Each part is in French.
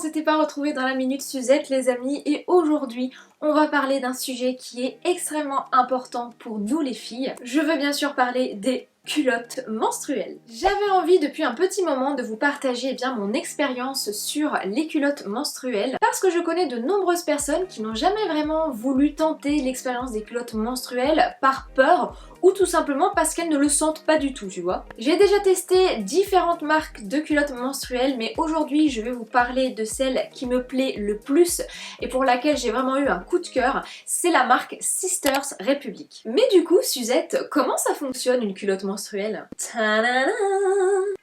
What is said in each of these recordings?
s'était pas retrouvés dans la Minute Suzette les amis, et aujourd'hui on va parler d'un sujet qui est extrêmement important pour nous les filles. Je veux bien sûr parler des culottes menstruelles. J'avais envie depuis un petit moment de vous partager mon expérience sur les culottes menstruelles parce que je connais de nombreuses personnes qui n'ont jamais vraiment voulu tenter l'expérience des culottes menstruelles par peur ou tout simplement parce qu'elles ne le sentent pas du tout, tu vois. J'ai déjà testé différentes marques de culottes menstruelles, mais aujourd'hui je vais vous parler de celle qui me plaît le plus et pour laquelle j'ai vraiment eu un coup de cœur, c'est la marque Sisters Republic. Mais du coup, Suzette, comment ça fonctionne une culotte menstruelle? Tadadam!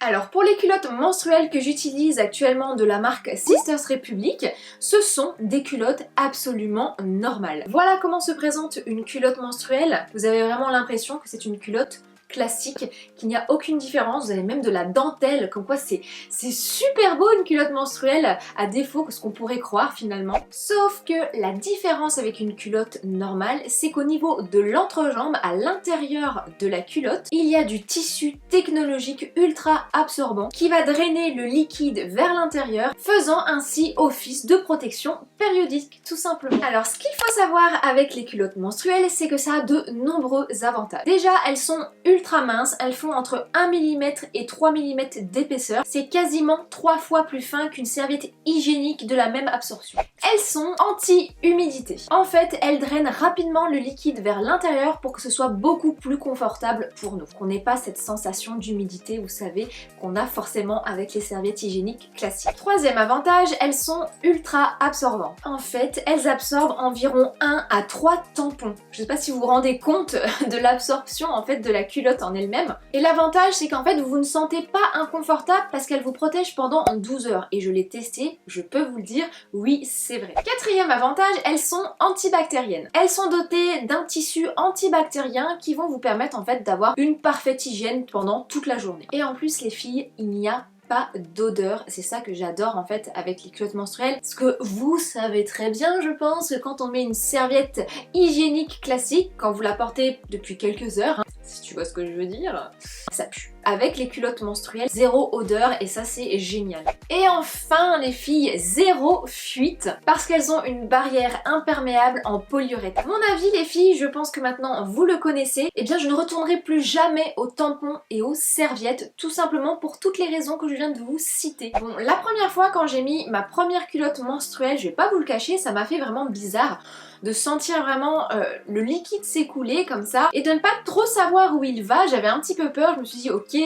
Alors pour les culottes menstruelles que j'utilise actuellement de la marque Sisters Republic, ce sont des culottes absolument normales. Voilà comment se présente une culotte menstruelle. Vous avez vraiment l'impression que c'est une culotte classique, qu'il n'y a aucune différence, vous avez même de la dentelle, comme quoi c'est super beau une culotte menstruelle, à défaut que ce qu'on pourrait croire finalement. Sauf que la différence avec une culotte normale, c'est qu'au niveau de l'entrejambe, à l'intérieur de la culotte, il y a du tissu technologique ultra absorbant qui va drainer le liquide vers l'intérieur, faisant ainsi office de protection périodique, tout simplement. Alors ce qu'il faut savoir avec les culottes menstruelles, c'est que ça a de nombreux avantages. Déjà, elles sont ultra minces, elles font entre 1 mm et 3 mm d'épaisseur. C'est quasiment 3 fois plus fin qu'une serviette hygiénique de la même absorption. Elles sont anti-humidité. En fait, elles drainent rapidement le liquide vers l'intérieur pour que ce soit beaucoup plus confortable pour nous. Qu'on n'ait pas cette sensation d'humidité, vous savez, qu'on a forcément avec les serviettes hygiéniques classiques. Troisième avantage, elles sont ultra absorbantes. En fait, elles absorbent environ 1 à 3 tampons. Je sais pas si vous vous rendez compte de l'absorption en fait de la culotte en elle-même. Et l'avantage, c'est qu'en fait, vous ne sentez pas inconfortable parce qu'elle vous protège pendant 12 heures. Et je l'ai testé, je peux vous le dire, oui, c'est vrai. Quatrième avantage, elles sont antibactériennes. Elles sont dotées d'un tissu antibactérien qui vont vous permettre en fait d'avoir une parfaite hygiène pendant toute la journée. Et en plus, les filles, il n'y a pas d'odeur, c'est ça que j'adore en fait avec les culottes menstruelles, parce que vous savez très bien je pense que quand on met une serviette hygiénique classique, quand vous la portez depuis quelques heures, si tu vois ce que je veux dire, ça pue. Avec les culottes menstruelles, zéro odeur et ça c'est génial. Et enfin les filles, zéro fuite parce qu'elles ont une barrière imperméable en polyuréthane. À mon avis les filles, je pense que maintenant vous le connaissez, et bien je ne retournerai plus jamais aux tampons et aux serviettes, tout simplement pour toutes les raisons que je viens de vous citer. Bon, la première fois quand j'ai mis ma première culotte menstruelle, je vais pas vous le cacher, ça m'a fait vraiment bizarre de sentir vraiment le liquide s'écouler comme ça et de ne pas trop savoir où il va. J'avais un petit peu peur, je me suis dit ok,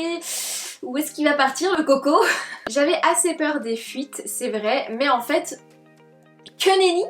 où est-ce qu'il va partir le coco? J'avais assez peur des fuites, c'est vrai, mais en fait, que nenni.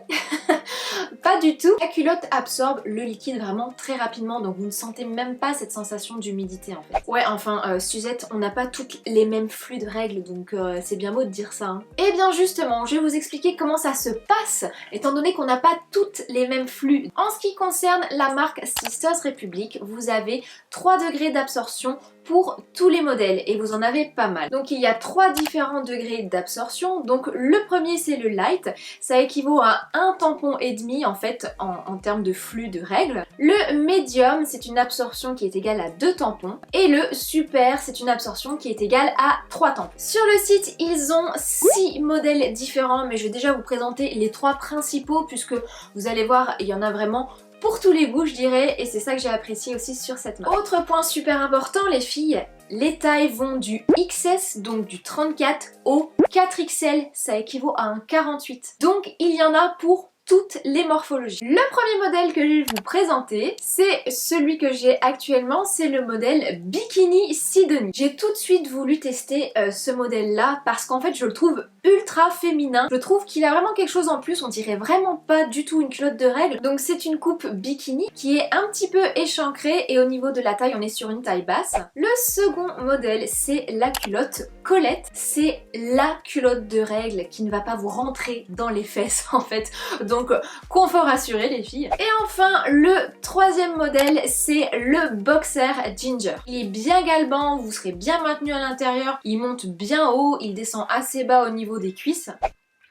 Pas du tout. La culotte absorbe le liquide vraiment très rapidement, donc vous ne sentez même pas cette sensation d'humidité en fait. Ouais, enfin, Suzette, on n'a pas toutes les mêmes flux de règles, donc c'est bien beau de dire ça. Hein. Et bien justement, je vais vous expliquer comment ça se passe, étant donné qu'on n'a pas toutes les mêmes flux. En ce qui concerne la marque Sisters Republic, vous avez 3 degrés d'absorption pour tous les modèles et vous en avez pas mal. Donc il y a 3 différents degrés d'absorption. Donc le premier c'est le light, ça équivaut à 1 tampon et demi en fait en termes de flux de règles. Le medium c'est une absorption qui est égale à 2 tampons et le super c'est une absorption qui est égale à 3 tampons. Sur le site ils ont 6 modèles différents, mais je vais déjà vous présenter les 3 principaux puisque vous allez voir il y en a vraiment pour tous les goûts je dirais, et c'est ça que j'ai apprécié aussi sur cette marque. Autre point super important les filles, les tailles vont du XS, donc du 34 au 4XL, ça équivaut à un 48. Donc il y en a pour toutes les morphologies. Le premier modèle que je vais vous présenter, c'est celui que j'ai actuellement, c'est le modèle Bikini Sidonie. J'ai tout de suite voulu tester ce modèle-là parce qu'en fait je le trouve ultra féminin. Je trouve qu'il a vraiment quelque chose en plus, on dirait vraiment pas du tout une culotte de règles. Donc c'est une coupe bikini qui est un petit peu échancrée et au niveau de la taille on est sur une taille basse. Le second modèle c'est la culotte Colette. C'est la culotte de règles qui ne va pas vous rentrer dans les fesses en fait. Donc confort assuré les filles. Et enfin le troisième modèle c'est le boxer Ginger. Il est bien galbant, vous serez bien maintenu à l'intérieur, il monte bien haut, il descend assez bas au niveau des cuisses.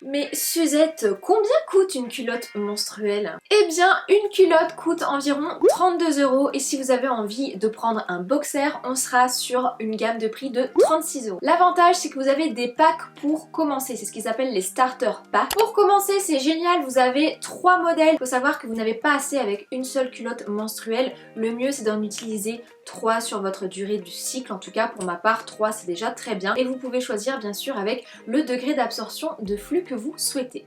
Mais Suzette, combien coûte une culotte menstruelle? Eh bien, une culotte coûte environ 32 € et si vous avez envie de prendre un boxer, on sera sur une gamme de prix de 36 €. L'avantage, c'est que vous avez des packs pour commencer, c'est ce qu'ils appellent les starter packs. Pour commencer, c'est génial, vous avez 3 modèles. Il faut savoir que vous n'avez pas assez avec une seule culotte menstruelle. Le mieux, c'est d'en utiliser 3 sur votre durée du cycle. En tout cas, pour ma part, 3 c'est déjà très bien. Et vous pouvez choisir bien sûr avec le degré d'absorption de flux que vous souhaitez.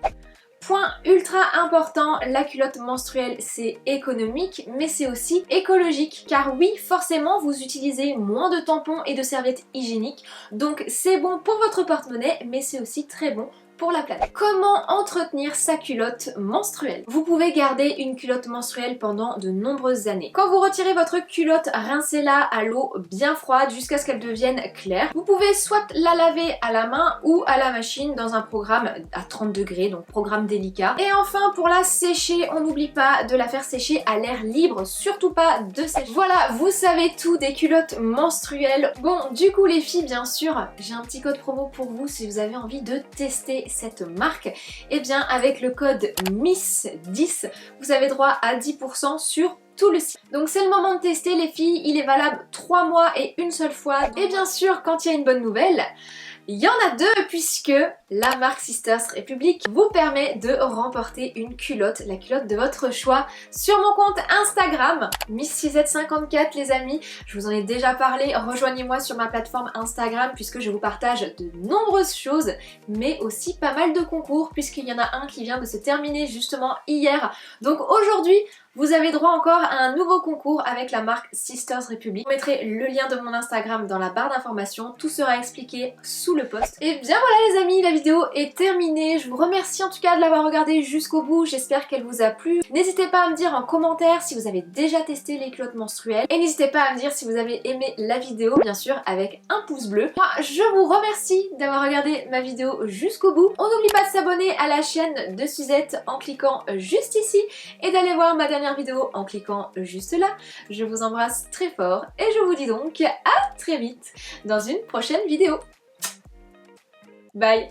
Point ultra important, la culotte menstruelle c'est économique mais c'est aussi écologique car oui forcément vous utilisez moins de tampons et de serviettes hygiéniques donc c'est bon pour votre porte-monnaie mais c'est aussi très bon pour la planète. Comment entretenir sa culotte menstruelle? Vous pouvez garder une culotte menstruelle pendant de nombreuses années. Quand vous retirez votre culotte, rincez-la à l'eau bien froide jusqu'à ce qu'elle devienne claire. Vous pouvez soit la laver à la main ou à la machine dans un programme à 30 degrés, donc programme délicat. Et enfin pour la sécher, on n'oublie pas de la faire sécher à l'air libre, surtout pas de sécher. Voilà, vous savez tout des culottes menstruelles. Bon, du coup les filles, bien sûr, j'ai un petit code promo pour vous si vous avez envie de tester cette marque, et bien avec le code MISS10 vous avez droit à 10% sur tout le site. Donc c'est le moment de tester les filles, il est valable 3 mois et une seule fois. Et bien sûr quand il y a une bonne nouvelle, il y en a deux puisque la marque Sisters Republic vous permet de remporter une culotte, la culotte de votre choix sur mon compte Instagram, Miss6Z54 les amis. Je vous en ai déjà parlé, rejoignez-moi sur ma plateforme Instagram puisque je vous partage de nombreuses choses mais aussi pas mal de concours puisqu'il y en a un qui vient de se terminer justement hier. Donc aujourd'hui, vous avez droit encore à un nouveau concours avec la marque Sisters Republic. Je vous mettrai le lien de mon Instagram dans la barre d'informations, tout sera expliqué sous le post. Et bien voilà les amis, la vidéo est terminée. Je vous remercie en tout cas de l'avoir regardée jusqu'au bout, j'espère qu'elle vous a plu. N'hésitez pas à me dire en commentaire si vous avez déjà testé les culottes menstruelles. Et n'hésitez pas à me dire si vous avez aimé la vidéo, bien sûr avec un pouce bleu. Moi je vous remercie d'avoir regardé ma vidéo jusqu'au bout. On n'oublie pas de s'abonner à la chaîne de Suzette en cliquant juste ici et d'aller voir ma dernière vidéo en cliquant juste là. Je vous embrasse très fort et je vous dis donc à très vite dans une prochaine vidéo. Bye!